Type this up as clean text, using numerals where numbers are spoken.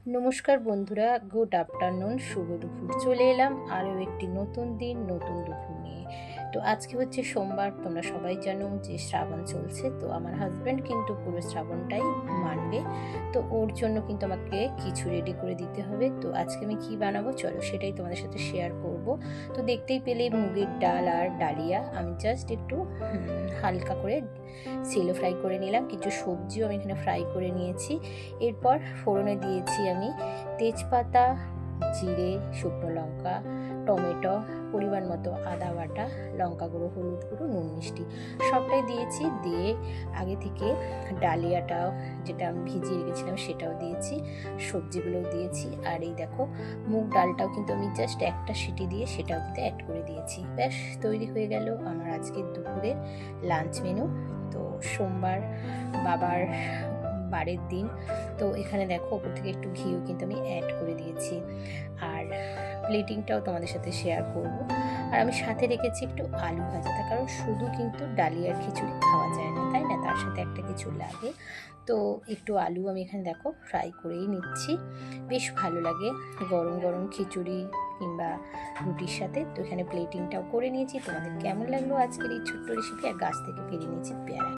নমস্কার বন্ধুরা, good afternoon, শুভ দুপুর। চলে এলাম আরও একটি নতুন দিন, নতুন দুপুর নিয়ে। তো আজকে হচ্ছে সোমবার। তোমরা সবাই জানো যে শ্রাবণ চলছে। তো আমার হাজব্যান্ড কিন্তু পুরো শ্রাবণটাই মানবে। তো ওর জন্য কিন্তু আমাকে কিছু রেডি করে দিতে হবে। তো আজকে আমি কি বানাবো চলো সেটাই তোমাদের সাথে শেয়ার করব। তো দেখতেই পেলে মুগের ডাল আর ডালিয়া আমি জাস্ট একটু হালকা করে সেলো ফ্রাই করে নিলাম। কিছু সবজিও আমি এখানে ফ্রাই করে নিয়েছি। এরপর ফোড়নে দিয়েছি আমি তেজপাতা, জিরে, শুকনো লঙ্কা, টমেটো, পরিমাণ মতো আদা বাটা, লঙ্কা গুঁড়ো, হলুদ গুঁড়ো, নুন, মিষ্টি সবটাই দিয়েছি। দিয়ে আগে থেকে ডালিয়াটাও যেটা আমি ভিজিয়ে রেখেছিলাম সেটাও দিয়েছি, সবজিগুলোও দিয়েছি। আর এই দেখো মুগ ডালটাও কিন্তু আমি জাস্ট একটা সিটি দিয়ে সেটাও কিন্তু অ্যাড করে দিয়েছি। ব্যাস তৈরি হয়ে গেল আমার আজকের দুপুরের লাঞ্চ মেনু। তো সোমবার, বাবার বারের দিন। তো এখানে দেখো ওপর থেকে একটু ঘিও কিন্তু আমি অ্যাড করে দিয়েছি। আর প্লেটিংটাও তোমাদের সাথে শেয়ার করব। আর আমি সাথে রেখেছি একটু আলু ভাজা, তার কারণ শুধু কিন্তু ডালিয়ার খিচুড়ি খাওয়া যায় না, তাই না, তার সাথে একটা কিছু লাগে। তো একটু আলু আমি এখানে দেখো ফ্রাই করেই নিচ্ছি। বেশ ভালো লাগে গরম গরম খিচুড়ি কিংবা রুটির সাথে। তো এখানে প্লেটিংটাও করে নিয়েছি। তোমাদের কেমন লাগলো আজকের এই ছোট্ট রেসিপি? আর গাছ থেকে পেরে নিয়েছি পেয়ারা।